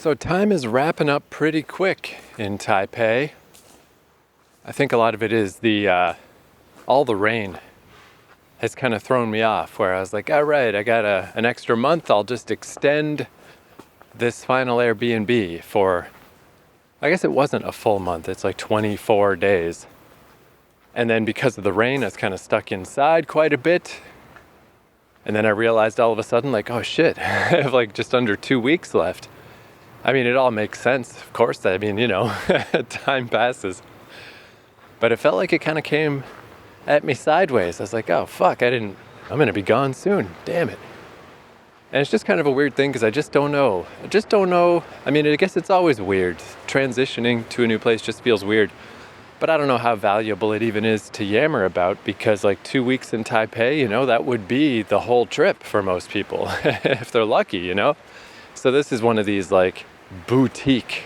So time is wrapping up pretty quick in Taipei. I think a lot of it is all the rain has kind of thrown me off, where I was like, all right, I got an extra month. I'll just extend this final Airbnb for, I guess it wasn't a full month. It's like 24 days. And then because of the rain, I was kind of stuck inside quite a bit. And then I realized all of a sudden, like, oh shit, I have like just under 2 weeks left. I mean, it all makes sense, of course. I mean, time passes. But it felt like it kind of came at me sideways. I was like, oh fuck, I'm gonna be gone soon, damn it. And it's just kind of a weird thing because I just don't know. I mean, I guess it's always weird. Transitioning to a new place just feels weird. But I don't know how valuable it even is to yammer about, because like 2 weeks in Taipei, that would be the whole trip for most people, if they're lucky, So this is one of these like boutique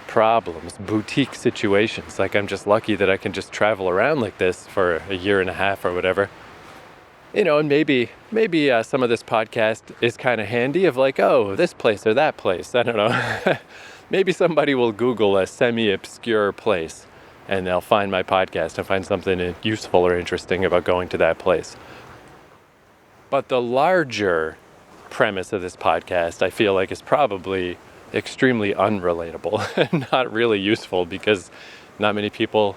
problems, boutique situations. Like I'm just lucky that I can just travel around like this for a year and a half or whatever. And maybe some of this podcast is kind of handy of like, oh, this place or that place. I don't know. Maybe somebody will Google a semi-obscure place and they'll find my podcast and find something useful or interesting about going to that place. But the larger premise of this podcast, I feel like, is probably extremely unrelatable and not really useful, because not many people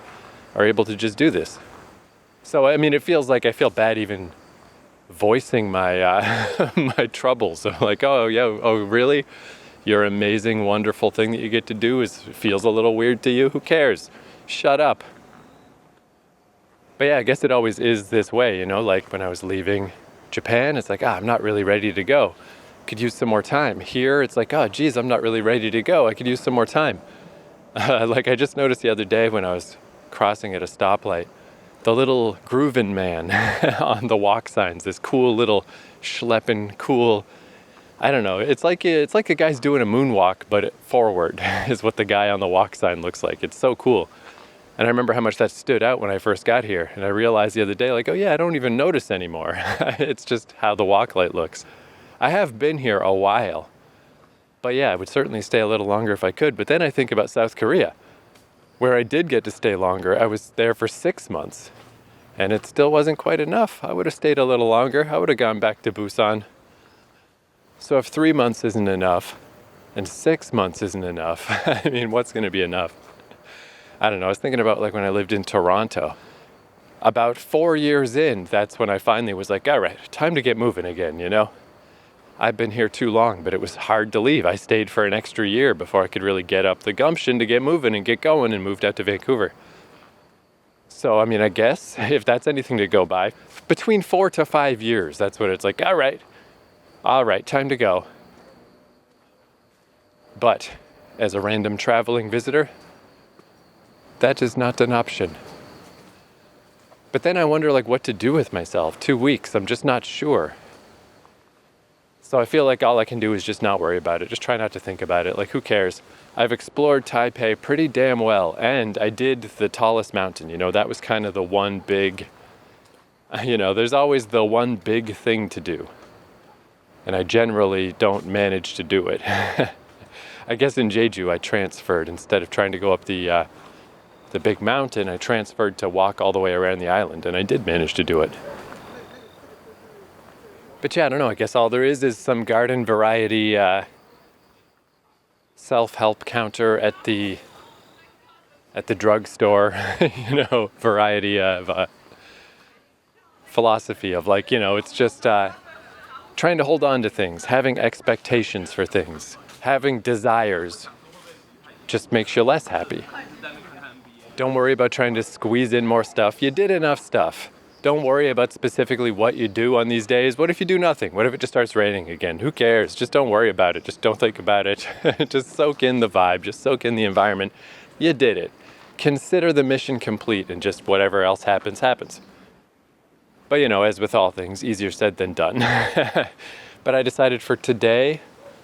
are able to just do this. So, I mean, it feels like I feel bad even voicing my my troubles. So like, oh really? Your amazing, wonderful thing that you get to do feels a little weird to you? Who cares? Shut up. But yeah, I guess it always is this way, like when I was leaving Japan, it's like, I'm not really ready to go. Could use some more time. Here, it's like, oh geez, I'm not really ready to go. I could use some more time. Like I just noticed the other day when I was crossing at a stoplight, the little groovin' man on the walk signs, this cool little schleppin' cool, I don't know, it's like a guy's doing a moonwalk, but forward is what the guy on the walk sign looks like. It's so cool. And I remember how much that stood out when I first got here. And I realized the other day, like, oh yeah, I don't even notice anymore. It's just how the walk light looks. I have been here a while. But yeah, I would certainly stay a little longer if I could. But then I think about South Korea, where I did get to stay longer. I was there for 6 months. And it still wasn't quite enough. I would have stayed a little longer. I would have gone back to Busan. So if 3 months isn't enough, and 6 months isn't enough, I mean, what's going to be enough? I don't know. I was thinking about like when I lived in Toronto. About 4 years in, that's when I finally was like, all right, time to get moving again, I've been here too long, but it was hard to leave. I stayed for an extra year before I could really get up the gumption to get moving and get going, and moved out to Vancouver. So, I mean, I guess if that's anything to go by, between 4 to 5 years, that's what it's like, all right, time to go. But as a random traveling visitor, that is not an option. But then I wonder like what to do with myself. 2 weeks, I'm just not sure. So I feel like all I can do is just not worry about it. Just try not to think about it. Like, who cares? I've explored Taipei pretty damn well. And I did the tallest mountain. That was kind of the one big, there's always the one big thing to do. And I generally don't manage to do it. I guess in Jeju I transferred. Instead of trying to go up the big mountain, I transferred to walk all the way around the island, and I did manage to do it. But yeah, I don't know, I guess all there is some garden variety self-help counter at the drugstore, variety of philosophy of like, it's just trying to hold on to things, having expectations for things, having desires just makes you less happy. Don't worry about trying to squeeze in more stuff. You did enough stuff. Don't worry about specifically what you do on these days. What if you do nothing? What if it just starts raining again? Who cares? Just don't worry about it. Just don't think about it. Just soak in the vibe. Just soak in the environment. You did it. Consider the mission complete, and just whatever else happens, happens. But as with all things, easier said than done. But I decided for today,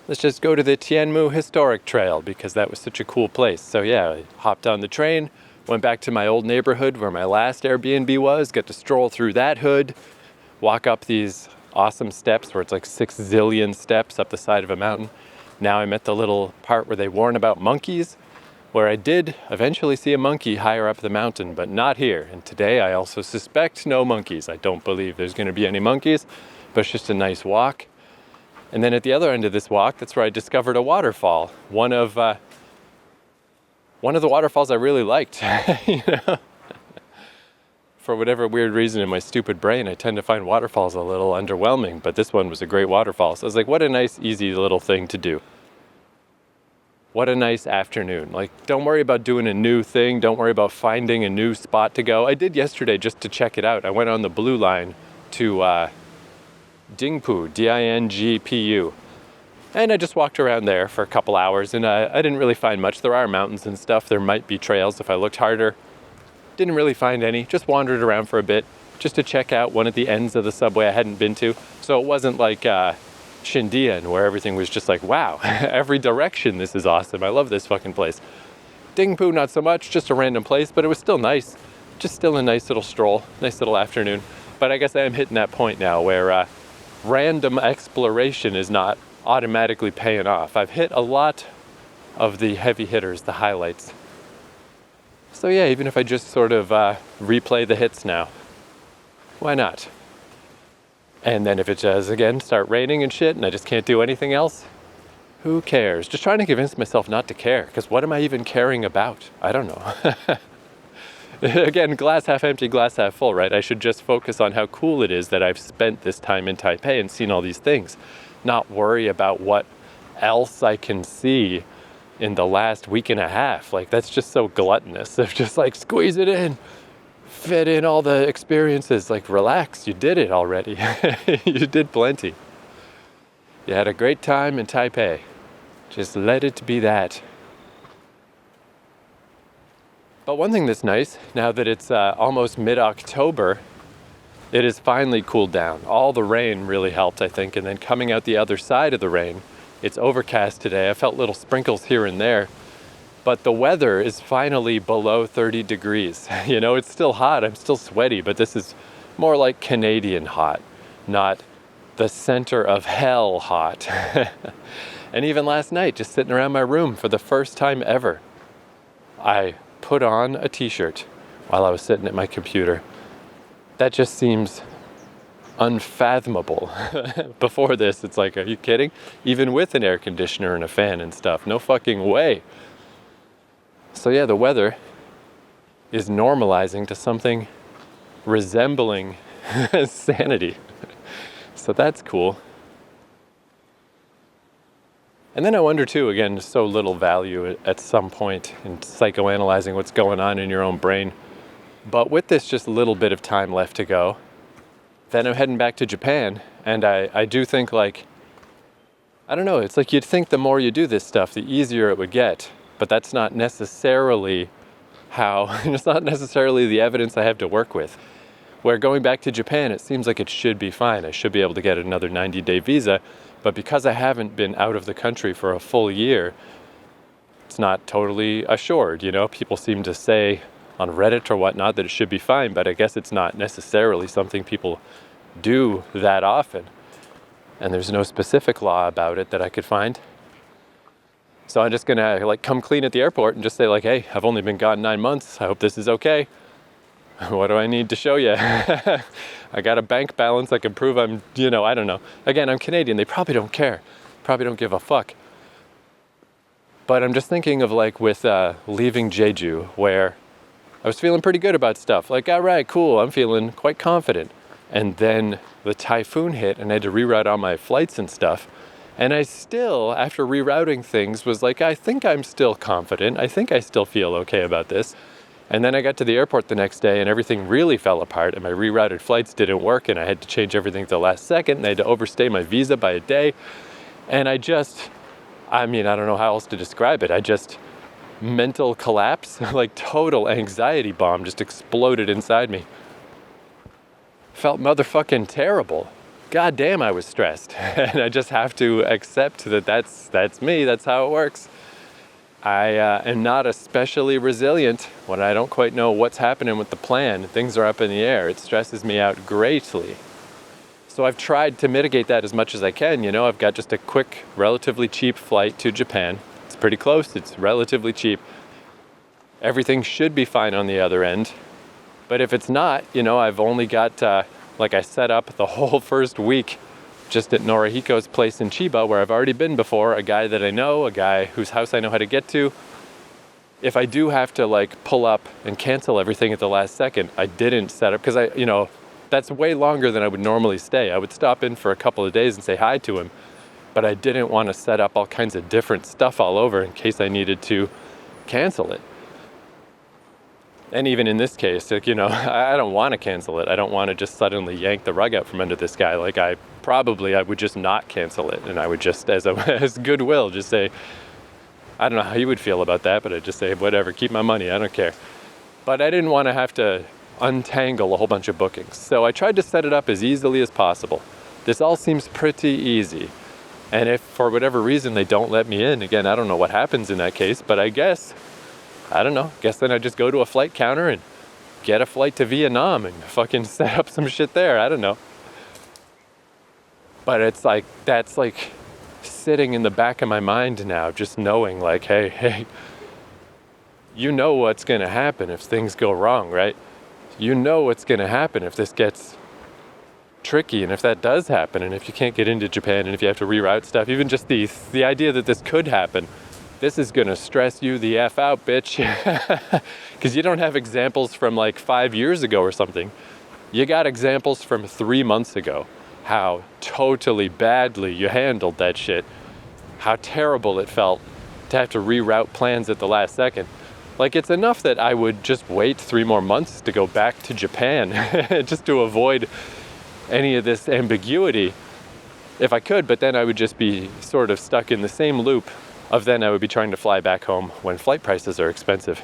let's just go to the Tianmu Historic Trail, because that was such a cool place. So yeah, I hopped on the train, went back to my old neighborhood where my last Airbnb was, got to stroll through that hood, walk up these awesome steps where it's like 6 zillion steps up the side of a mountain, Now I'm at the little part where they warn about monkeys, where I did eventually see a monkey higher up the mountain, but not here. And today I also suspect no monkeys. I don't believe there's going to be any monkeys, but it's just a nice walk. And then at the other end of this walk, that's where I discovered a waterfall. One of the waterfalls I really liked. You know? For whatever weird reason in my stupid brain, I tend to find waterfalls a little underwhelming, but this one was a great waterfall. So I was like, what a nice, easy little thing to do. What a nice afternoon. Like, don't worry about doing a new thing. Don't worry about finding a new spot to go. I did yesterday just to check it out. I went on the blue line to Dingpu, Dingpu. And I just walked around there for a couple hours, and I didn't really find much. There are mountains and stuff. There might be trails if I looked harder. Didn't really find any. Just wandered around for a bit just to check out one of the ends of the subway I hadn't been to. So it wasn't like Xindian, where everything was just like, wow, every direction, this is awesome. I love this fucking place. Dingpu, not so much, just a random place, but it was still nice. Just still a nice little stroll, nice little afternoon. But I guess I am hitting that point now where random exploration is not automatically paying off. I've hit a lot of the heavy hitters, the highlights. So yeah, even if I just sort of replay the hits now, why not? And then if it does, again, start raining and shit, and I just can't do anything else, who cares? Just trying to convince myself not to care, because what am I even caring about? I don't know. Again, glass half empty, glass half full, right? I should just focus on how cool it is that I've spent this time in Taipei and seen all these things, not worry about what else I can see in the last week and a half. Like, that's just so gluttonous of just like, squeeze it in. Fit in all the experiences. Like, relax, you did it already. You did plenty. You had a great time in Taipei. Just let it be that. But one thing that's nice, now that it's almost mid-October, it has finally cooled down. All the rain really helped, I think, and then coming out the other side of the rain, it's overcast today. I felt little sprinkles here and there. But the weather is finally below 30 degrees. You know, it's still hot, I'm still sweaty, but this is more like Canadian hot, not the center of hell hot. And even last night, just sitting around my room for the first time ever, I put on a t-shirt while I was sitting at my computer. That just seems unfathomable. Before this, it's like, are you kidding? Even with an air conditioner and a fan and stuff, no fucking way. So yeah, the weather is normalizing to something resembling sanity. So that's cool. And then I wonder too, again, so little value at some point in psychoanalyzing what's going on in your own brain. But with this just little bit of time left to go, then I'm heading back to Japan. And I do think, like, I don't know, it's like you'd think the more you do this stuff, the easier it would get. But that's not necessarily it's not necessarily the evidence I have to work with. Where going back to Japan, it seems like it should be fine. I should be able to get another 90-day visa. But because I haven't been out of the country for a full year, it's not totally assured. You know, people seem to say on Reddit or whatnot that it should be fine, but I guess it's not necessarily something people do that often. And there's no specific law about it that I could find. So I'm just gonna like come clean at the airport and just say like, hey, I've only been gone 9 months. I hope this is okay. What do I need to show you? I got a bank balance. I can prove I'm, I don't know. Again, I'm Canadian. They probably don't care. Probably don't give a fuck. But I'm just thinking of like with leaving Jeju, where I was feeling pretty good about stuff. Like, all right, cool. I'm feeling quite confident. And then the typhoon hit and I had to reroute all my flights and stuff. And I still, after rerouting things, was like, I think I'm still confident. I think I still feel okay about this. And then I got to the airport the next day and everything really fell apart and my rerouted flights didn't work and I had to change everything at the last second and I had to overstay my visa by a day. And I don't know how else to describe it. Mental collapse, like total anxiety bomb just exploded inside me. Felt motherfucking terrible. God damn, I was stressed. And I just have to accept that that's me, that's how it works. I am not especially resilient when I don't quite know what's happening with the plan. Things are up in the air. It stresses me out greatly. So I've tried to mitigate that as much as I can. You know, I've got just a quick, relatively cheap flight to Japan. It's pretty close. It's relatively cheap. Everything should be fine on the other end. But if it's not, you know, I've only got, like I set up the whole first week just at Norihiko's place in Chiba, where I've already been before, a guy that I know, a guy whose house I know how to get to. If I do have to like pull up and cancel everything at the last second, I didn't set up, because that's way longer than I would normally stay. I would stop in for a couple of days and say hi to him, but I didn't want to set up all kinds of different stuff all over in case I needed to cancel it. And even in this case, like, I don't want to cancel it. I don't want to just suddenly yank the rug out from under this guy. Like I would just not cancel it. And I would just, as goodwill, just say, I don't know how you would feel about that, but I'd just say, whatever, keep my money, I don't care. But I didn't want to have to untangle a whole bunch of bookings. So I tried to set it up as easily as possible. This all seems pretty easy. And if for whatever reason they don't let me in, again, I don't know what happens in that case, but I guess then I just go to a flight counter and get a flight to Vietnam and fucking set up some shit there. I don't know. But it's like, that's like sitting in the back of my mind now, just knowing like, hey, you know what's going to happen if things go wrong, right? You know what's going to happen if this gets tricky, and if that does happen, and if you can't get into Japan, and if you have to reroute stuff, even just the idea that this could happen, this is gonna stress you the F out, bitch. Because you don't have examples from like 5 years ago or something. You got examples from 3 months ago. How totally badly you handled that shit. How terrible it felt to have to reroute plans at the last second. Like, it's enough that I would just wait 3 more months to go back to Japan just to avoid any of this ambiguity if I could, but then I would just be sort of stuck in the same loop of then I would be trying to fly back home when flight prices are expensive.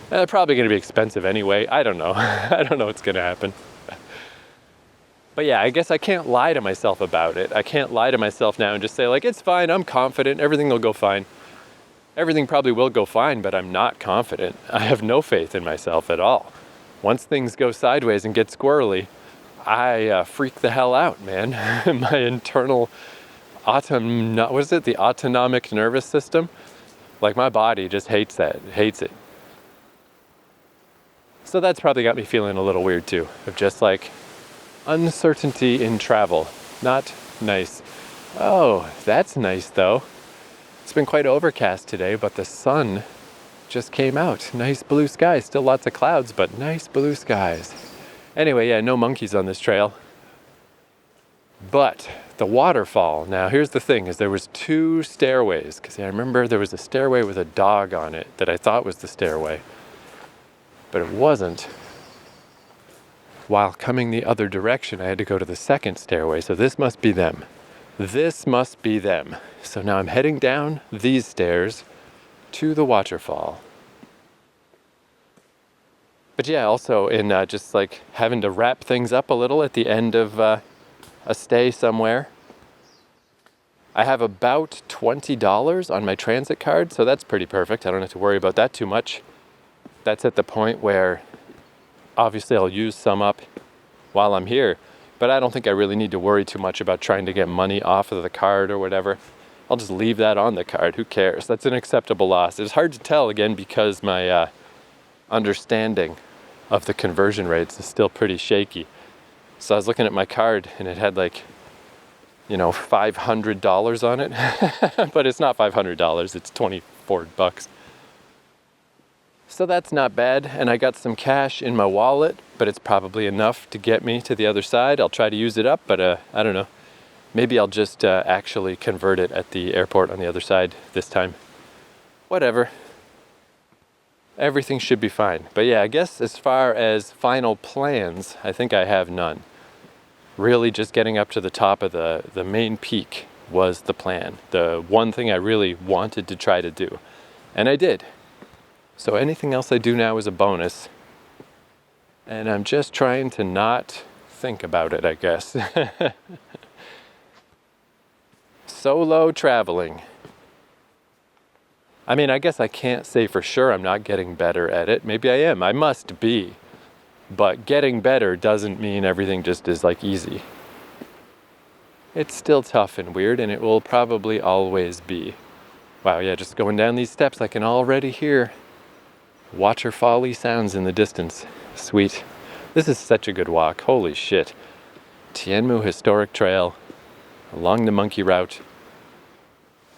And they're probably going to be expensive anyway. I don't know. I don't know what's going to happen. But yeah, I guess I can't lie to myself about it. I can't lie to myself now and just say like, it's fine, I'm confident, everything will go fine. Everything probably will go fine, but I'm not confident. I have no faith in myself at all. Once things go sideways and get squirrely, I freak the hell out, man. My internal the autonomic nervous system, like my body just hates it. So that's probably got me feeling a little weird too, of just like uncertainty in travel. Not nice. Oh, that's nice though. It's been quite overcast today, but the sun just came out. Nice blue skies, still lots of clouds, but nice blue skies. Anyway, yeah, no monkeys on this trail. But the waterfall, now here's the thing, is there was 2 stairways, because I remember there was a stairway with a dog on it that I thought was the stairway, but it wasn't. While coming the other direction, I had to go to the second stairway, so this must be them. So now I'm heading down these stairs to the waterfall. But yeah, also in just like having to wrap things up a little at the end of a stay somewhere. I have about $20 on my transit card, so that's pretty perfect. I don't have to worry about that too much. That's at the point where obviously I'll use some up while I'm here, but I don't think I really need to worry too much about trying to get money off of the card or whatever. I'll just leave that on the card. Who cares? That's an acceptable loss. It's hard to tell, again, because my understanding of the conversion rates is still pretty shaky. So I was looking at my card and it had like, $500 on it, but it's not $500, it's $24. So that's not bad, and I got some cash in my wallet, but it's probably enough to get me to the other side. I'll try to use it up, but I don't know. Maybe I'll just actually convert it at the airport on the other side this time. Whatever. Everything should be fine. But yeah, I guess as far as final plans, I think I have none. Really just getting up to the top of the main peak was the plan. The one thing I really wanted to try to do. And I did. So anything else I do now is a bonus. And I'm just trying to not think about it, I guess. Solo traveling. I mean, I guess I can't say for sure I'm not getting better at it. Maybe I am. I must be. But getting better doesn't mean everything just is like easy. it's still tough and weird, and it will probably always be. Wow, yeah, just going down these steps, I can already hear waterfall-y sounds in the distance. Sweet. This is such a good walk. Holy shit. Tianmu Historic Trail, along the monkey route,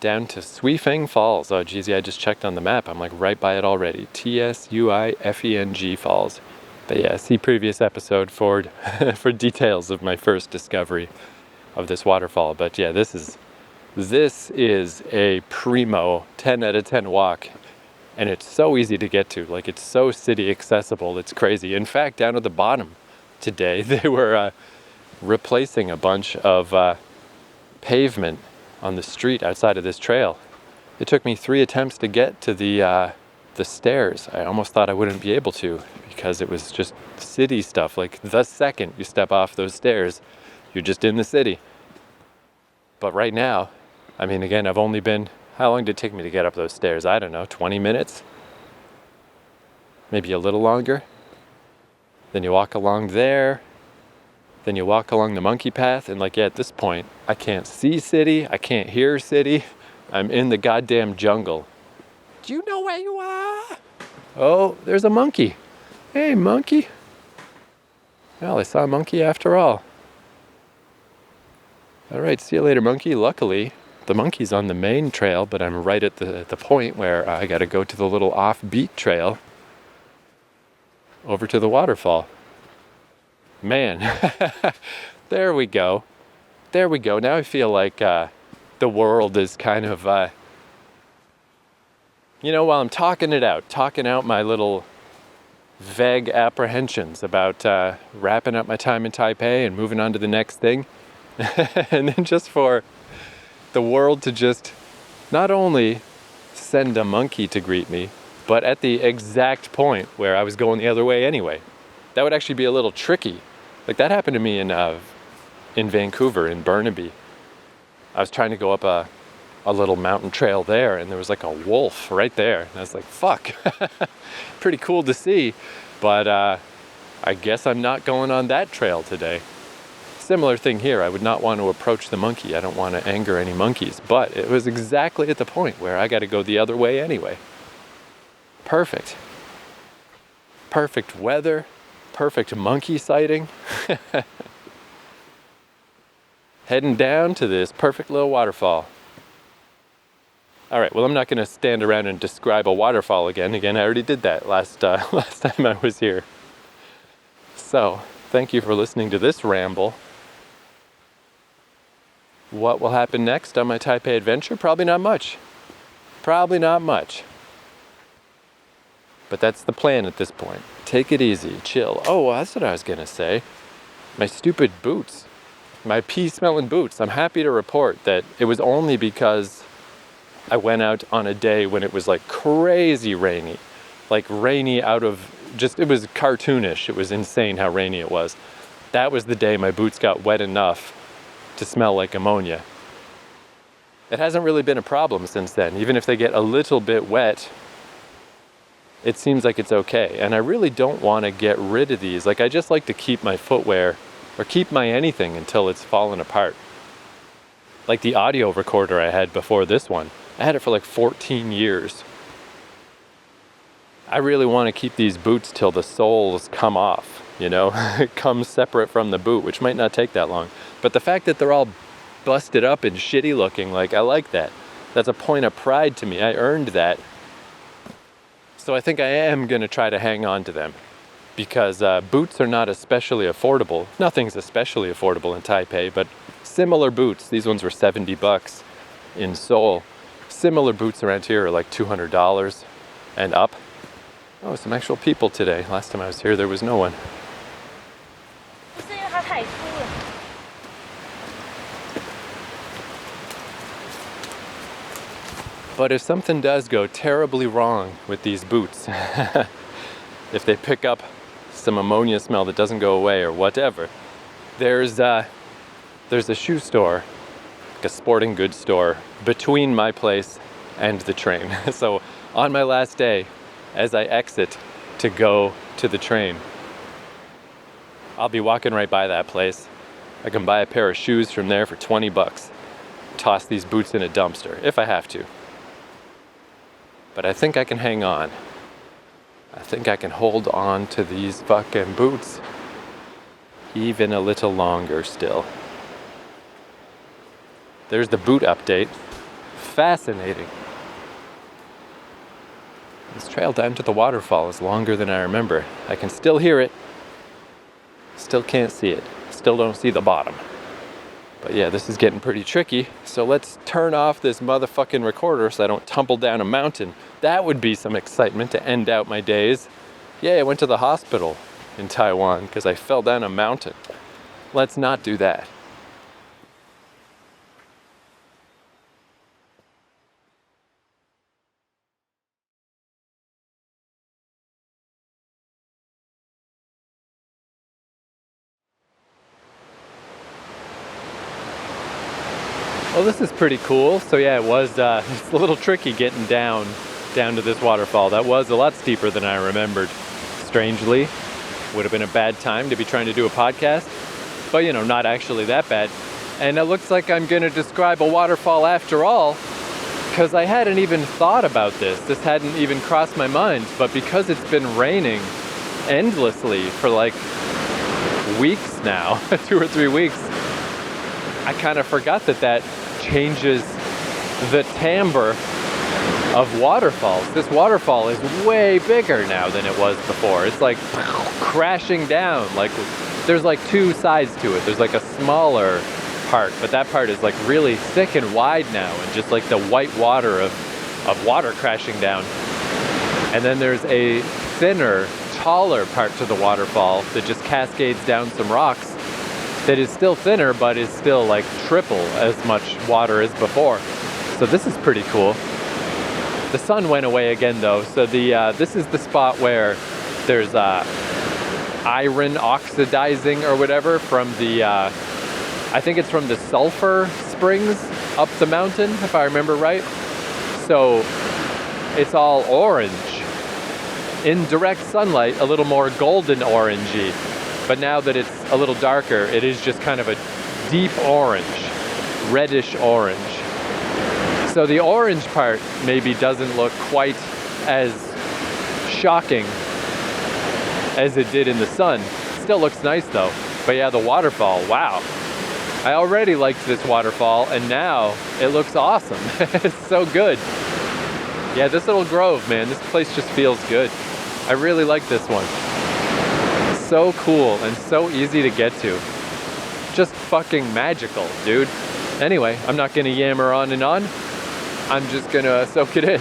down to Tsuifeng Falls. Oh, geez, yeah, I just checked on the map. I'm like right by it already. Tsuifeng Falls. But yeah, see previous episode for details of my first discovery of this waterfall. But yeah, this is a primo 10 out of 10 walk. And it's so easy to get to. Like, it's so city accessible. It's crazy. In fact, down at the bottom today, they were replacing a bunch of pavement on the street outside of this trail. It took me 3 attempts to get to the stairs. I almost thought I wouldn't be able to because it was just city stuff. Like, the second you step off those stairs, you're just in the city. But right now, I mean, again, I've only been... How long did it take me to get up those stairs? I don't know, 20 minutes? Maybe a little longer. Then you walk along there. Then you walk along the monkey path. And like, yeah, at this point, I can't see city. I can't hear city. I'm in the goddamn jungle. Do you know where you are? Oh, there's a monkey. Hey, monkey. Well, I saw a monkey after all. All right, see you later, monkey. Luckily, the monkey's on the main trail, but I'm right at the point where I got to go to the little offbeat trail over to the waterfall. Man, there we go. There we go. Now I feel like the world is kind of, while I'm talking out my little vague apprehensions about wrapping up my time in Taipei and moving on to the next thing. And then just for the world to just not only send a monkey to greet me, but at the exact point where I was going the other way anyway. That would actually be a little tricky. Like, that happened to me in Vancouver, in Burnaby. I was trying to go up a little mountain trail there, and there was like a wolf right there. And I was like, fuck. Pretty cool to see, but I guess I'm not going on that trail today. Similar thing here. I would not want to approach the monkey. I don't want to anger any monkeys, but it was exactly at the point where I got to go the other way anyway. Perfect. Perfect weather. Perfect monkey sighting. Heading down to this perfect little waterfall. All right, well, I'm not going to stand around and describe a waterfall again. Again, I already did that last time I was here. So, thank you for listening to this ramble. What will happen next on my Taipei adventure? Probably not much. Probably not much. But that's the plan at this point. Take it easy, chill. Oh, that's what I was gonna say. My stupid boots. My pee-smelling boots. I'm happy to report that it was only because I went out on a day when it was like crazy rainy. Like rainy out of just, it was cartoonish. It was insane how rainy it was. That was the day my boots got wet enough to smell like ammonia. It hasn't really been a problem since then. Even if they get a little bit wet, it seems like it's okay. And I really don't want to get rid of these. Like, I just like to keep my footwear or keep my anything until it's fallen apart. Like the audio recorder I had before this one. I had it for like 14 years. I really want to keep these boots till the soles come off, come separate from the boot, which might not take that long. But the fact that they're all busted up and shitty looking, like, I like that. That's a point of pride to me. I earned that. So I think I am going to try to hang on to them because boots are not especially affordable. Nothing's especially affordable in Taipei, but similar boots, these ones were $70 in Seoul. Similar boots around here are like $200 and up. Oh, some actual people today. Last time I was here, there was no one. But if something does go terribly wrong with these boots, if they pick up some ammonia smell that doesn't go away or whatever, there's a shoe store, like a sporting goods store, between my place and the train. So on my last day, as I exit to go to the train, I'll be walking right by that place, I can buy a pair of shoes from there for 20 bucks. Toss these boots in a dumpster, if I have to. But I think I can hang on. I think I can hold on to these fucking boots even a little longer still. There's the boot update. Fascinating. This trail down to the waterfall is longer than I remember. I can still hear it. Still can't see it. Still don't see the bottom. But yeah, this is getting pretty tricky. So let's turn off this motherfucking recorder so I don't tumble down a mountain. That would be some excitement to end out my days. Yeah, I went to the hospital in Taiwan because I fell down a mountain. Let's not do that. Well, this is pretty cool. So yeah, it was it's a little tricky getting down to this waterfall. That was a lot steeper than I remembered. Strangely, would have been a bad time to be trying to do a podcast, but you know, not actually that bad. And it looks like I'm going to describe a waterfall after all, because I hadn't even thought about this. This hadn't even crossed my mind, but because it's been raining endlessly for like weeks now, 2 or 3 weeks, I kind of forgot that changes the timbre of waterfalls. This waterfall is way bigger now than it was before. It's like crashing down. Like there's like 2 sides to it. There's like a smaller part, but that part is like really thick and wide now, and just like the white water of water crashing down. And then there's a thinner, taller part to the waterfall that just cascades down some rocks that is still thinner, but is still like triple as much water as before. So this is pretty cool. The sun went away again though, so this is the spot where there's iron oxidizing or whatever from the, I think it's from the sulfur springs up the mountain, if I remember right. So it's all orange. In direct sunlight, a little more golden orangey. But now that it's a little darker, it is just kind of a deep orange, reddish orange. So the orange part maybe doesn't look quite as shocking as it did in the sun. Still looks nice though. But yeah, the waterfall, wow. I already liked this waterfall, and now it looks awesome. It's so good. Yeah, this little grove, man, this place just feels good. I really like this one. So cool and so easy to get to. Just fucking magical, dude. Anyway, I'm not gonna yammer on and on. I'm just gonna soak it in.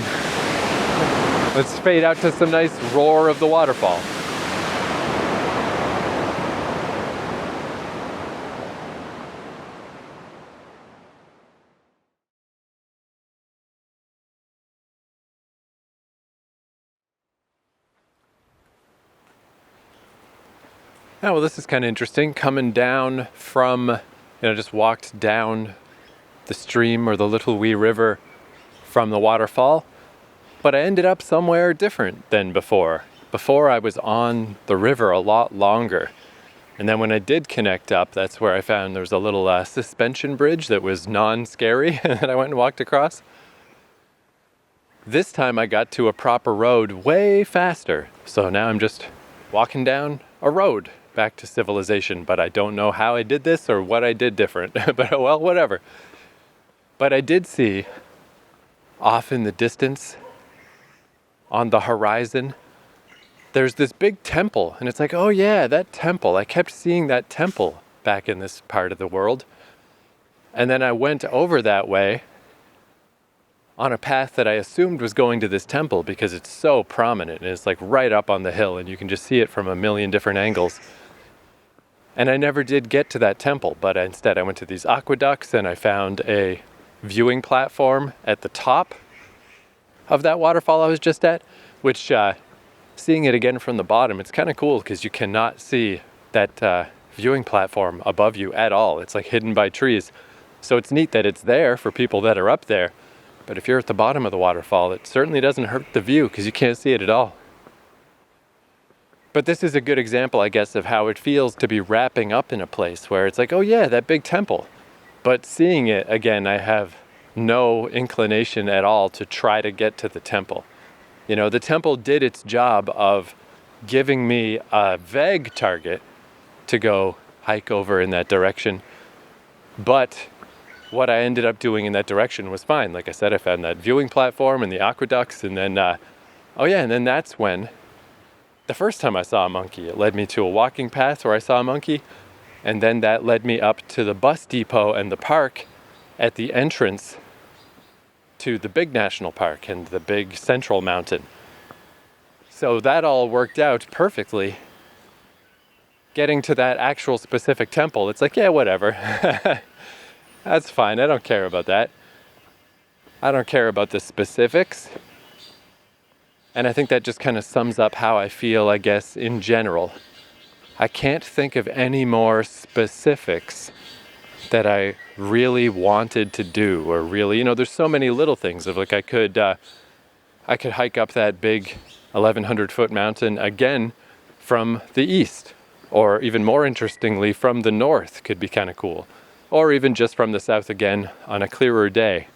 Let's fade out to some nice roar of the waterfall. Oh, well, this is kind of interesting. Coming down from, just walked down the stream or the little wee river from the waterfall, but I ended up somewhere different than before. Before I was on the river a lot longer. And then when I did connect up, that's where I found there was a little suspension bridge that was non-scary that I went and walked across. This time I got to a proper road way faster. So now I'm just walking down a road back to civilization, but I don't know how I did this or what I did different. But well, whatever. But I did see off in the distance on the horizon, there's this big temple, and it's like, oh yeah, that temple. I kept seeing that temple back in this part of the world. And then I went over that way on a path that I assumed was going to this temple because it's so prominent and it's like right up on the hill and you can just see it from a million different angles. And I never did get to that temple, but instead I went to these aqueducts and I found a viewing platform at the top of that waterfall I was just at, which seeing it again from the bottom, it's kind of cool because you cannot see that viewing platform above you at all. It's like hidden by trees. So it's neat that it's there for people that are up there. But if you're at the bottom of the waterfall, it certainly doesn't hurt the view because you can't see it at all. But this is a good example, I guess, of how it feels to be wrapping up in a place where it's like, oh yeah, that big temple. But seeing it again, I have no inclination at all to try to get to the temple. You know, the temple did its job of giving me a vague target to go hike over in that direction. But what I ended up doing in that direction was fine. Like I said, I found that viewing platform and the aqueducts, and then, and then that's when the first time I saw a monkey, it led me to a walking path where I saw a monkey, and then that led me up to the bus depot and the park at the entrance to the big national park and the big central mountain. So that all worked out perfectly. Getting to that actual specific temple, it's like, yeah, whatever. That's fine, I don't care about that. I don't care about the specifics. And I think that just kind of sums up how I feel, I guess, in general. I can't think of any more specifics that I really wanted to do, or really, there's so many little things of like I could hike up that big 1,100 foot mountain again from the east, or even more interestingly, from the north could be kind of cool, or even just from the south again on a clearer day.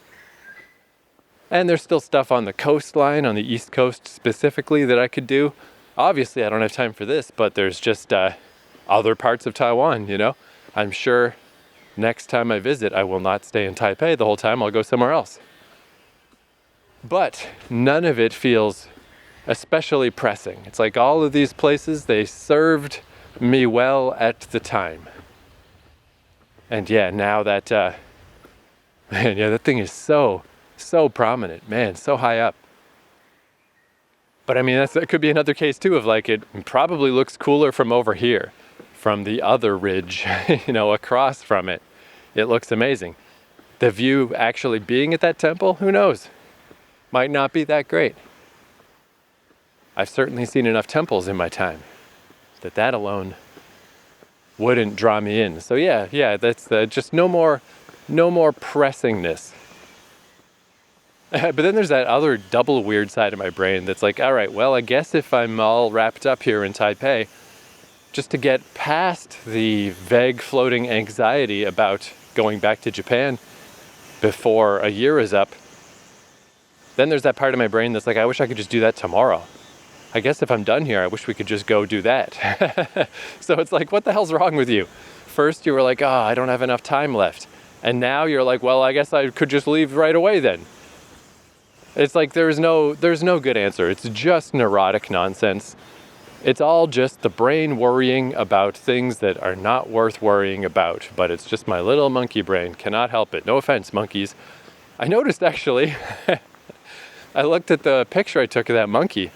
And there's still stuff on the coastline, on the East Coast specifically, that I could do. Obviously, I don't have time for this, but there's just other parts of Taiwan, I'm sure next time I visit, I will not stay in Taipei the whole time. I'll go somewhere else. But none of it feels especially pressing. It's like all of these places, they served me well at the time. And yeah, now that, that thing is so prominent, man, so high up. But I mean, that could be another case too of like, it probably looks cooler from over here, from the other ridge, across from it. It looks amazing. The view actually being at that temple, who knows? Might not be that great. I've certainly seen enough temples in my time that alone wouldn't draw me in. So yeah, that's just no more pressingness. But then there's that other double weird side of my brain that's like, all right, well, I guess if I'm all wrapped up here in Taipei, just to get past the vague floating anxiety about going back to Japan before a year is up, then there's that part of my brain that's like, I wish I could just do that tomorrow. I guess if I'm done here, I wish we could just go do that. So it's like, what the hell's wrong with you? First you were like, I don't have enough time left. And now you're like, well, I guess I could just leave right away then. It's like there's no good answer. It's just neurotic nonsense. It's all just the brain worrying about things that are not worth worrying about. But it's just my little monkey brain. Cannot help it. No offense, monkeys. I noticed actually, I looked at the picture I took of that monkey,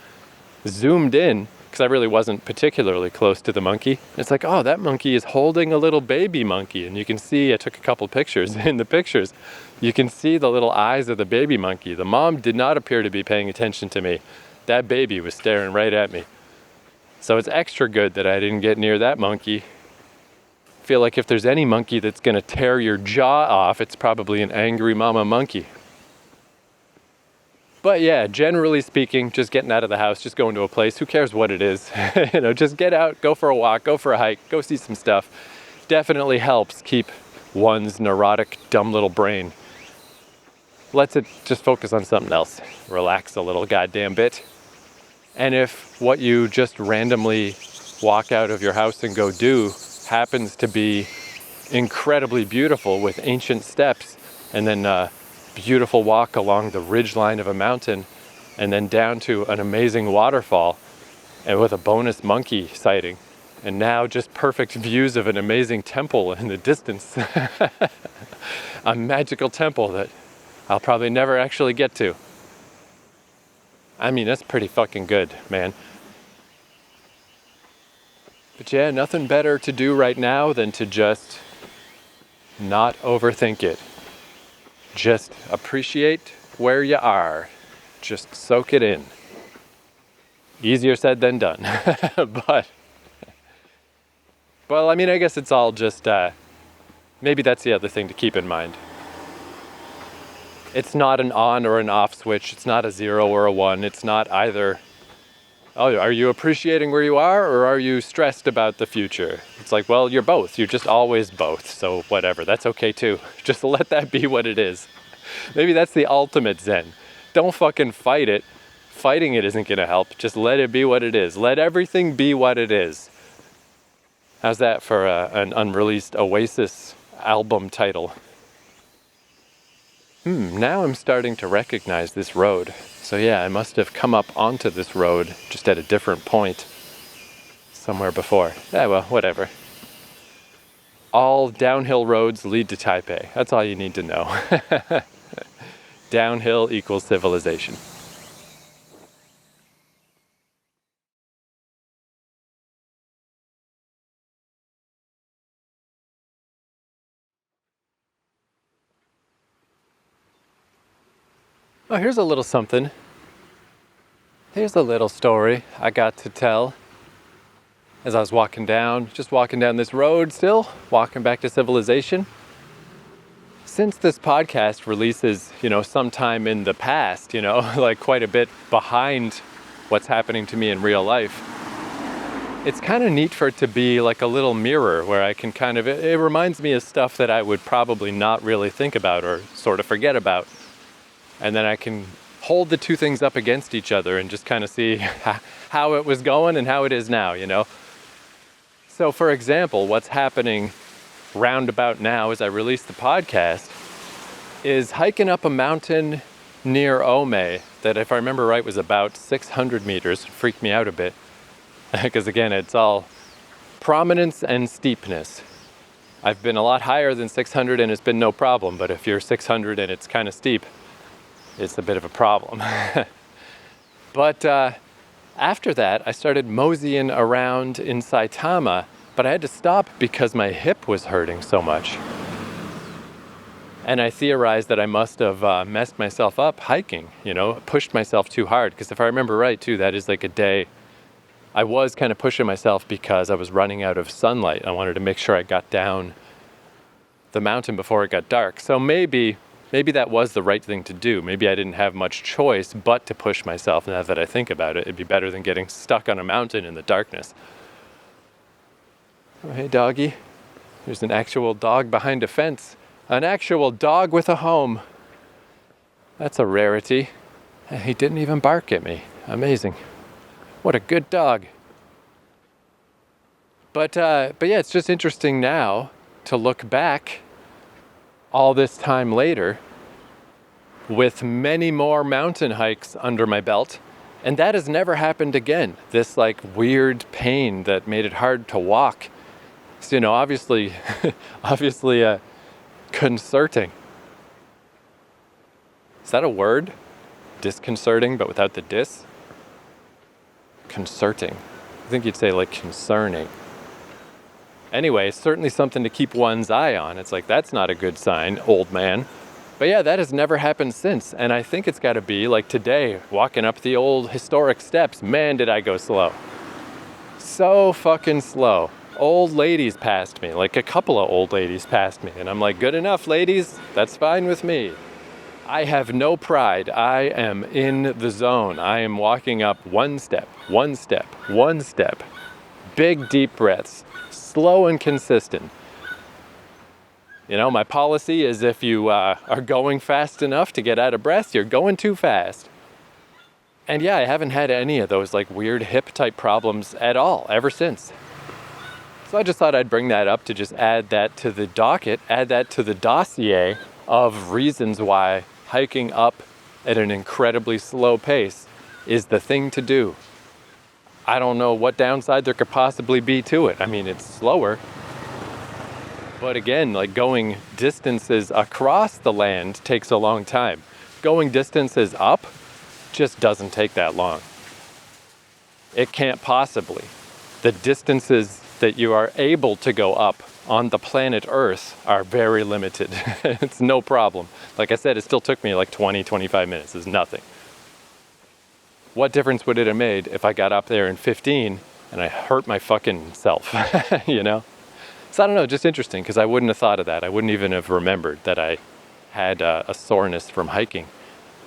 zoomed in, because I really wasn't particularly close to the monkey. It's like, oh, that monkey is holding a little baby monkey. And you can see, I took a couple pictures. In the pictures, you can see the little eyes of the baby monkey. The mom did not appear to be paying attention to me. That baby was staring right at me. So it's extra good that I didn't get near that monkey. I feel like if there's any monkey that's going to tear your jaw off, it's probably an angry mama monkey. But yeah, generally speaking, just getting out of the house, just going to a place, who cares what it is? Just get out, go for a walk, go for a hike, go see some stuff. Definitely helps keep one's neurotic, dumb little brain. Lets it just focus on something else. Relax a little goddamn bit. And if what you just randomly walk out of your house and go do happens to be incredibly beautiful with ancient steps, and then beautiful walk along the ridgeline of a mountain, and then down to an amazing waterfall, and with a bonus monkey sighting, and now just perfect views of an amazing temple in the distance. A magical temple that I'll probably never actually get to. I mean, that's pretty fucking good, man. But yeah, nothing better to do right now than to just not overthink it. Just appreciate where you are. Just soak it in. Easier said than done. But, well, I mean, I guess it's all just, maybe that's the other thing to keep in mind. It's not an on or an off switch. It's not a 0 or a 1. It's not either Oh, are you appreciating where you are, or are you stressed about the future? It's like, well, you're both. You're just always both. So whatever, that's okay too. Just let that be what it is. Maybe that's the ultimate Zen. Don't fucking fight it. Fighting it isn't going to help. Just let it be what it is. Let everything be what it is. How's that for an unreleased Oasis album title? Now I'm starting to recognize this road. So yeah, I must have come up onto this road just at a different point somewhere before. Yeah, well, whatever. All downhill roads lead to Taipei. That's all you need to know. Downhill equals civilization. Oh, here's a little something. Here's a little story I got to tell as I was just walking down this road still, walking back to civilization. Since this podcast releases, sometime in the past, like quite a bit behind what's happening to me in real life, it's kind of neat for it to be like a little mirror where I can it reminds me of stuff that I would probably not really think about or sort of forget about. And then I can hold the two things up against each other and just kind of see how it was going and how it is now, So for example, what's happening roundabout now as I release the podcast is hiking up a mountain near Ome that, if I remember right, was about 600 meters. Freaked me out a bit because again, it's all prominence and steepness. I've been a lot higher than 600 and it's been no problem, but if you're 600 and it's kind of steep, it's a bit of a problem. But after that, I started moseying around in Saitama, but I had to stop because my hip was hurting so much. And I theorized that I must have messed myself up hiking, pushed myself too hard. Because if I remember right, too, that is like a day I was kind of pushing myself because I was running out of sunlight. I wanted to make sure I got down the mountain before it got dark. So maybe that was the right thing to do. Maybe I didn't have much choice but to push myself. Now that I think about it, it'd be better than getting stuck on a mountain in the darkness. Oh, hey, doggy. There's an actual dog behind a fence. An actual dog with a home. That's a rarity. He didn't even bark at me. Amazing. What a good dog. But yeah, it's just interesting now to look back all this time later with many more mountain hikes under my belt, and that has never happened again. This like weird pain that made it hard to walk. So, obviously concerting. Is that a word? Disconcerting, but without the dis? Concerting. I think you'd say like concerning. Anyway, certainly something to keep one's eye on. It's like, that's not a good sign, old man. But yeah, that has never happened since. And I think it's got to be like today, walking up the old historic steps. Man, did I go slow. So fucking slow. Old ladies passed me, like a couple of old ladies passed me. And I'm like, good enough, ladies. That's fine with me. I have no pride. I am in the zone. I am walking up one step, one step, one step. Big, deep breaths. Slow and consistent. My policy is if you are going fast enough to get out of breath, you're going too fast. And yeah, I haven't had any of those like weird hip type problems at all ever since. So I just thought I'd bring that up to just add that to the docket, add that to the dossier of reasons why hiking up at an incredibly slow pace is the thing to do. I don't know what downside there could possibly be to it. I mean, it's slower. But again, like going distances across the land takes a long time. Going distances up just doesn't take that long. It can't possibly. The distances that you are able to go up on the planet Earth are very limited. It's no problem. Like I said, it still took me like 20, 25 minutes. It's nothing. What difference would it have made if I got up there in 15 and I hurt my fucking self, So I don't know, just interesting, because I wouldn't have thought of that. I wouldn't even have remembered that I had a soreness from hiking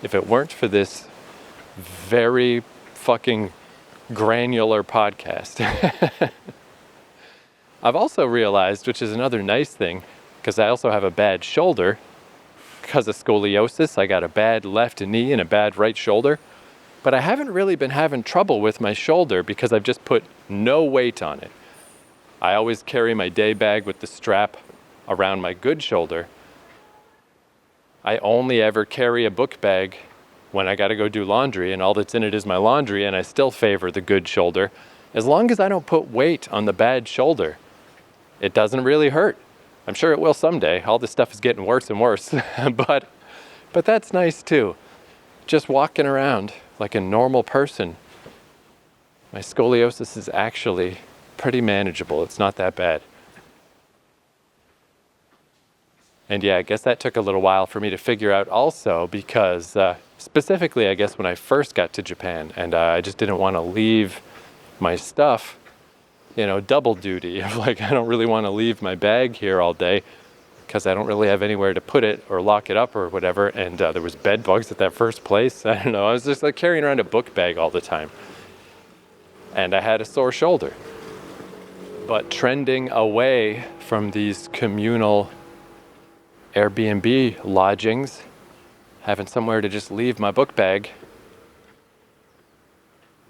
if it weren't for this very fucking granular podcast. I've also realized, which is another nice thing, because I also have a bad shoulder. Because of scoliosis, I got a bad left knee and a bad right shoulder. But I haven't really been having trouble with my shoulder because I've just put no weight on it. I always carry my day bag with the strap around my good shoulder. I only ever carry a book bag when I gotta go do laundry, and all that's in it is my laundry, and I still favor the good shoulder. As long as I don't put weight on the bad shoulder, it doesn't really hurt. I'm sure it will someday. All this stuff is getting worse and worse. but that's nice too. Just walking around like a normal person. My scoliosis is actually pretty manageable. It's not that bad. And yeah, I guess that took a little while for me to figure out also because specifically, I guess when I first got to Japan and I just didn't want to leave my stuff, double duty of like, I don't really want to leave my bag here all day because I don't really have anywhere to put it or lock it up or whatever. And there was bed bugs at that first place. I don't know. I was just like carrying around a book bag all the time. And I had a sore shoulder. But trending away from these communal Airbnb lodgings, having somewhere to just leave my book bag,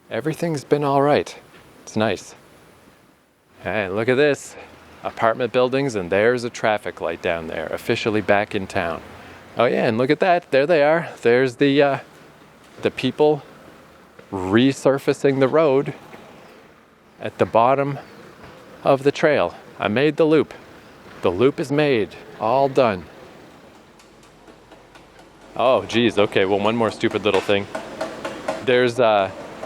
everything's been all right. It's nice. Hey, look at this. Apartment buildings, and there's a traffic light down there, officially back in town. Oh yeah, and look at that. There they are. There's the people resurfacing the road at the bottom of the trail. I made the loop. The loop is made. All done. Oh, geez. Okay, well, one more stupid little thing. There's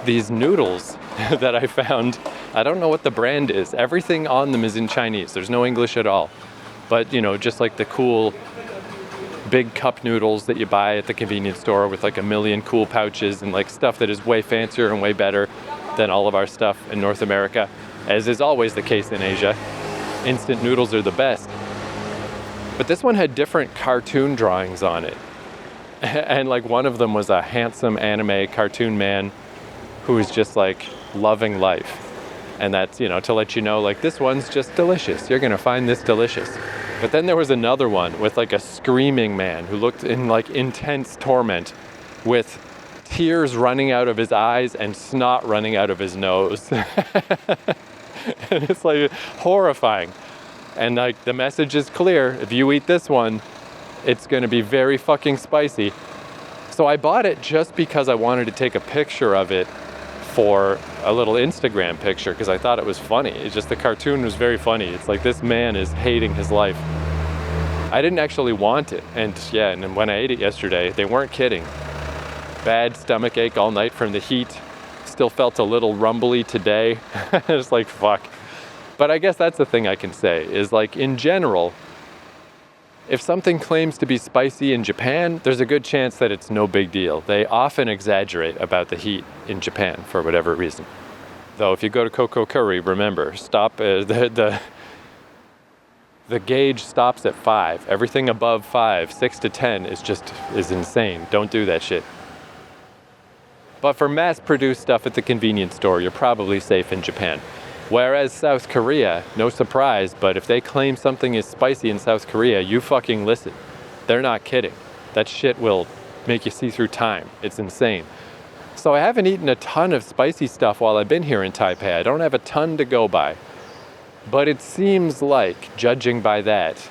these noodles that I found. I don't know what the brand is. Everything on them is in Chinese. There's no English at all. But, just like the cool big cup noodles that you buy at the convenience store with like a million cool pouches and like stuff that is way fancier and way better than all of our stuff in North America, as is always the case in Asia. Instant noodles are the best. But this one had different cartoon drawings on it. And like one of them was a handsome anime cartoon man who was just like loving life. And that's, to let you know, like, this one's just delicious. You're going to find this delicious. But then there was another one with like a screaming man who looked in like intense torment with tears running out of his eyes and snot running out of his nose. And it's like horrifying. And like the message is clear. If you eat this one, it's going to be very fucking spicy. So I bought it just because I wanted to take a picture of it for a little Instagram picture because I thought it was funny. It's just the cartoon was very funny. It's like this man is hating his life. I didn't actually want it. And yeah, and then when I ate it yesterday, they weren't kidding. Bad stomach ache all night from the heat. Still felt a little rumbly today. It's like, fuck. But I guess that's the thing I can say is like in general, if something claims to be spicy in Japan, there's a good chance that it's no big deal. They often exaggerate about the heat in Japan for whatever reason. Though if you go to Koko Curry, remember, stop the gauge stops at 5. Everything above 5, 6 to 10 is insane. Don't do that shit. But for mass-produced stuff at the convenience store, you're probably safe in Japan. Whereas South Korea, no surprise, but if they claim something is spicy in South Korea, you fucking listen. They're not kidding. That shit will make you see through time. It's insane. So I haven't eaten a ton of spicy stuff while I've been here in Taipei. I don't have a ton to go by. But it seems like, judging by that,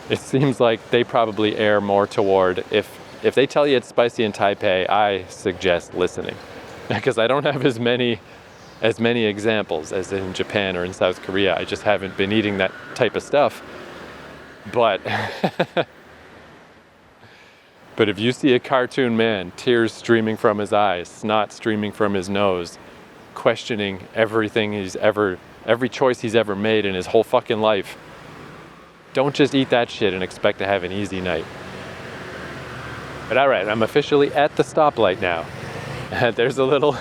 it seems like they probably err more toward, if they tell you it's spicy in Taipei, I suggest listening. Because I don't have as many examples as in Japan or in South Korea. I just haven't been eating that type of stuff. But but if you see a cartoon man, tears streaming from his eyes, snot streaming from his nose, questioning every choice he's ever made in his whole fucking life, don't just eat that shit and expect to have an easy night. But all right, I'm officially at the stoplight now. There's the little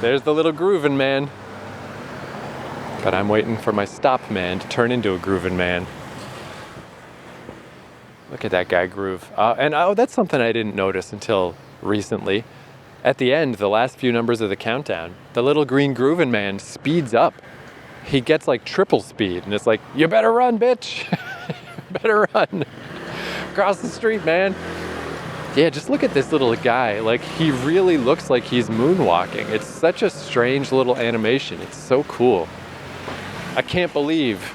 groovin' man. But I'm waiting for my stop man to turn into a groovin' man. Look at that guy groove. And that's something I didn't notice until recently. at the end, the last few numbers of the countdown, the little green grooving man speeds up. He gets like triple speed, and it's like, you better run, bitch. Better run. Across the street, man. Yeah, just look at this little guy. Like, he really looks like he's moonwalking. It's such a strange little animation. It's so cool. I can't believe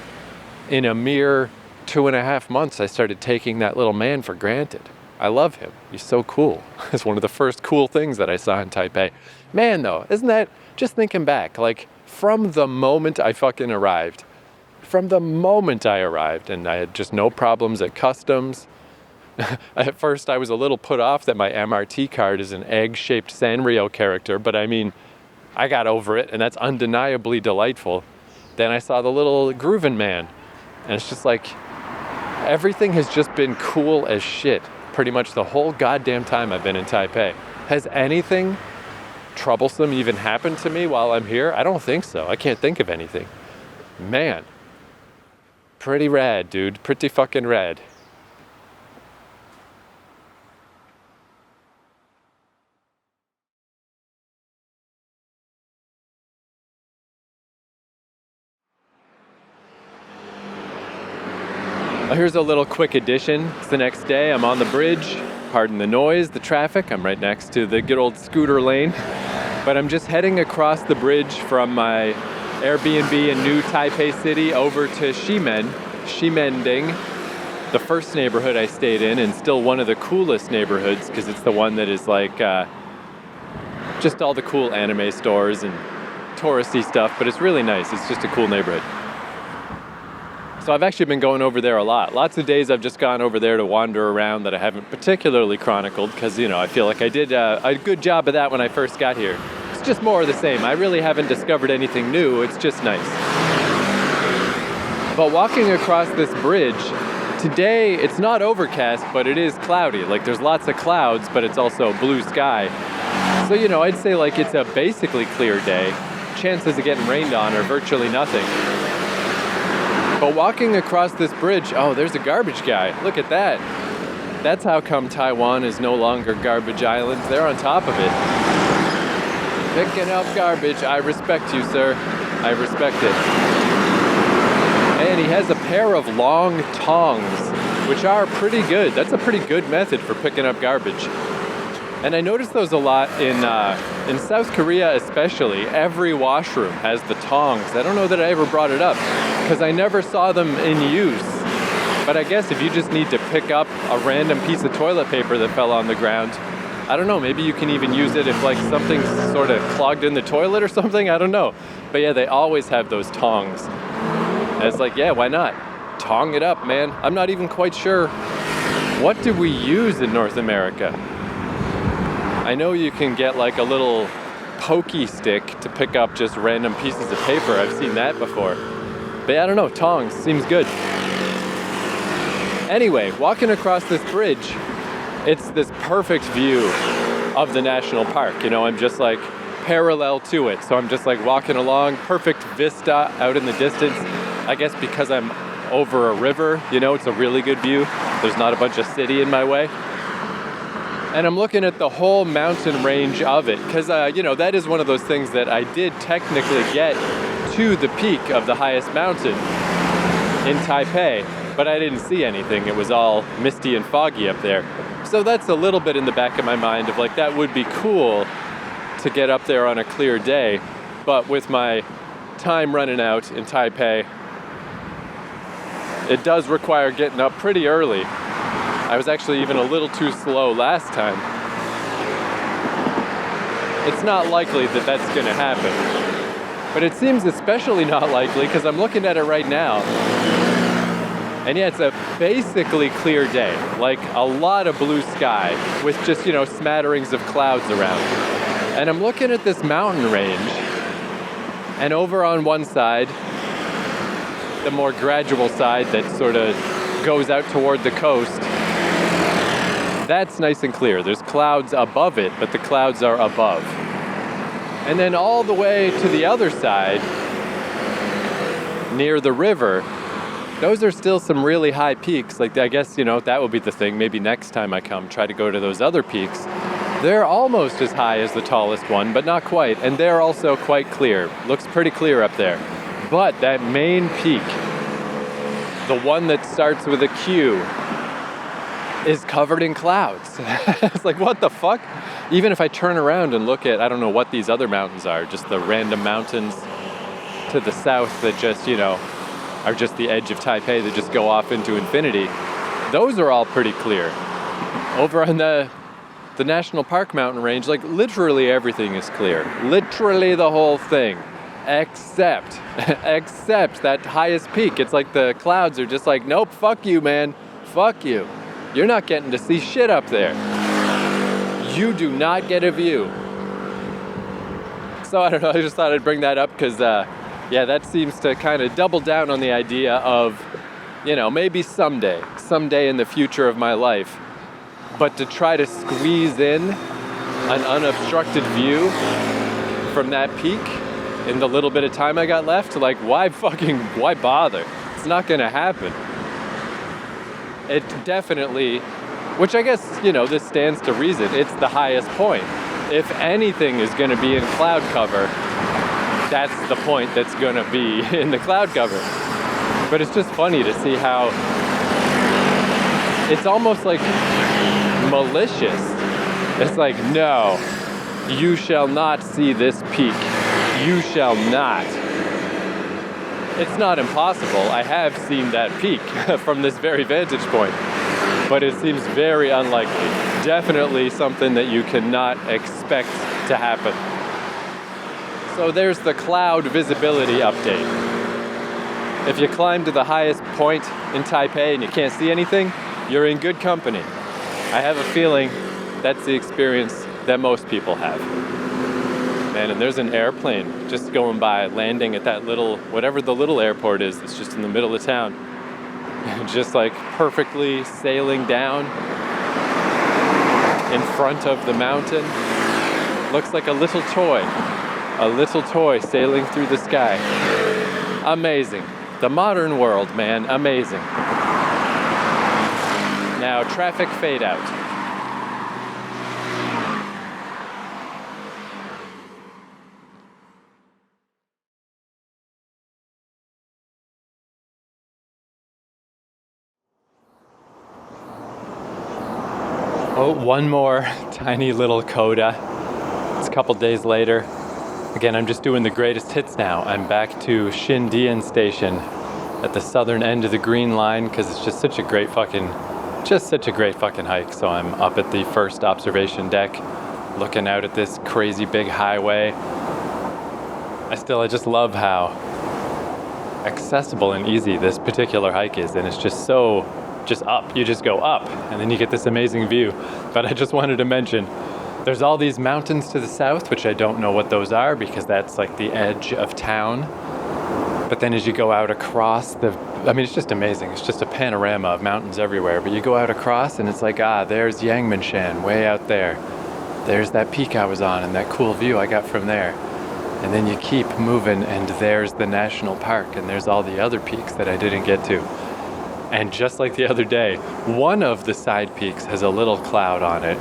in a mere 2.5 months I started taking that little man for granted. I love him. He's so cool. It's one of the first cool things that I saw in Taipei. Man, though, isn't that, just thinking back, like, from the moment I fucking arrived, and I had just no problems at customs. At first, I was a little put off that my MRT card is an egg-shaped Sanrio character, but I mean, I got over it, and that's undeniably delightful. Then I saw the little groovin' man, and it's just like, everything has just been cool as shit pretty much the whole goddamn time I've been in Taipei. Has anything troublesome even happened to me while I'm here? I don't think so. I can't think of anything. Man. Pretty rad, dude. Pretty fucking rad. Here's a little quick addition. It's the next day. I'm on the bridge. Pardon the noise, the traffic. I'm right next to the good old scooter lane. But I'm just heading across the bridge from my Airbnb in New Taipei City over to Ximending, the first neighborhood I stayed in, and still one of the coolest neighborhoods because it's the one that is like just all the cool anime stores and touristy stuff, but it's really nice. It's just a cool neighborhood. So I've actually been going over there a lot. Lots of days I've just gone over there to wander around that I haven't particularly chronicled because, you know, I feel like I did a good job of that when I first got here. It's just more of the same. I really haven't discovered anything new. It's just nice. But walking across this bridge, today it's not overcast, but it is cloudy. Like, there's lots of clouds, but it's also blue sky. So, you know, I'd say like it's a basically clear day. Chances of getting rained on are virtually nothing. But walking across this bridge, oh, there's a garbage guy. Look at that. That's how come Taiwan is no longer garbage island. They're on top of it. Picking up garbage. I respect you, sir. I respect it. And he has a pair of long tongs, which are pretty good. That's a pretty good method for picking up garbage. And I noticed those a lot in South Korea especially. Every washroom has the tongs. I don't know that I ever brought it up because I never saw them in use. But I guess if you just need to pick up a random piece of toilet paper that fell on the ground, I don't know, maybe you can even use it if like something's sort of clogged in the toilet or something, I don't know. But yeah, they always have those tongs. And it's like, yeah, why not? Tong it up, man. I'm not even quite sure. What do we use in North America? I know you can get like a little pokey stick to pick up just random pieces of paper. I've seen that before. But yeah, I don't know, tongs seems good. Anyway, walking across this bridge, it's this perfect view of the national park. You know, I'm just like parallel to it. So I'm just like walking along, perfect vista out in the distance. I guess because I'm over a river, you know, it's a really good view. There's not a bunch of city in my way. And I'm looking at the whole mountain range of it because, you know, that is one of those things that I did technically get to the peak of the highest mountain in Taipei, but I didn't see anything. It was all misty and foggy up there. So that's a little bit in the back of my mind of like, that would be cool to get up there on a clear day. But with my time running out in Taipei, it does require getting up pretty early. I was actually even a little too slow last time. It's not likely that that's going to happen. But it seems especially not likely because I'm looking at it right now. And yeah, it's a basically clear day. Like a lot of blue sky with just, you know, smatterings of clouds around. And I'm looking at this mountain range. And over on one side, the more gradual side that sort of goes out toward the coast, that's nice and clear. There's clouds above it, but the clouds are above. And then all the way to the other side, near the river, those are still some really high peaks. Like, I guess, you know, that will be the thing. Maybe next time I come, try to go to those other peaks. They're almost as high as the tallest one, but not quite. And they're also quite clear. Looks pretty clear up there. But that main peak, the one that starts with a Q, is covered in clouds. It's like, what the fuck? Even if I turn around and look at, I don't know what these other mountains are, just the random mountains to the south that just, you know, are just the edge of Taipei that just go off into infinity. Those are all pretty clear. Over on the national park mountain range, like literally everything is clear. Literally the whole thing. Except that highest peak. It's like the clouds are just like, nope, fuck you, man. Fuck you. You're not getting to see shit up there. You do not get a view. So I don't know, I just thought I'd bring that up because, yeah, that seems to kind of double down on the idea of, you know, maybe someday in the future of my life, but to try to squeeze in an unobstructed view from that peak in the little bit of time I got left, like, why bother? It's not gonna happen. It definitely, which I guess, you know, this stands to reason, it's the highest point. If anything is gonna be in cloud cover, that's the point that's gonna be in the cloud cover. But it's just funny to see how it's almost like malicious. It's like, no, you shall not see this peak. You shall not. It's not impossible. I have seen that peak from this very vantage point, but it seems very unlikely. Definitely something that you cannot expect to happen. So there's the cloud visibility update. If you climb to the highest point in Taipei and you can't see anything, you're in good company. I have a feeling that's the experience that most people have. Man, and there's an airplane just going by, landing at that little, whatever the little airport is, that's just in the middle of town. Just like perfectly sailing down in front of the mountain. Looks like a little toy sailing through the sky. Amazing. The modern world, man, amazing. Now, traffic fade out. Oh, one more tiny little coda. It's a couple days later. Again, I'm just doing the greatest hits now. I'm back to Xindian station at the southern end of the Green Line because it's just such a great fucking hike. So I'm up at the first observation deck, looking out at this crazy big highway. I just love how accessible and easy this particular hike is, and it's just up. You just go up, and then you get this amazing view. But I just wanted to mention, there's all these mountains to the south, which I don't know what those are because that's like the edge of town. But then as you go out across it's just amazing. It's just a panorama of mountains everywhere. But you go out across and it's like, there's Yangmingshan way out there. There's that peak I was on and that cool view I got from there. And then you keep moving and there's the national park and there's all the other peaks that I didn't get to. And just like the other day, one of the side peaks has a little cloud on it.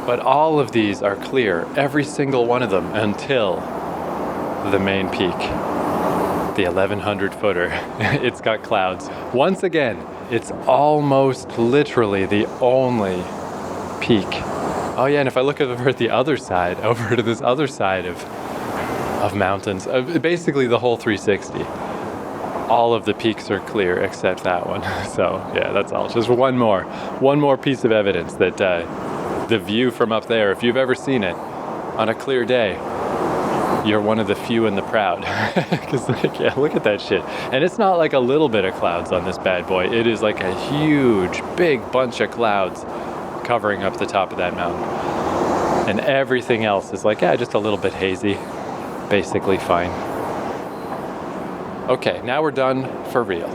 But all of these are clear, every single one of them, until the main peak, the 1100 footer. It's got clouds. Once again, it's almost literally the only peak. Oh yeah, and if I look over at the other side, over to this other side of mountains, basically the whole 360. All of the peaks are clear except that one. So yeah, that's all. Just one more piece of evidence that the view from up there, if you've ever seen it on a clear day, you're one of the few and the proud. Because look at that shit. And it's not like a little bit of clouds on this bad boy. It is like a huge, big bunch of clouds covering up the top of that mountain. And everything else is like, just a little bit hazy. Basically fine. Okay, now we're done for real.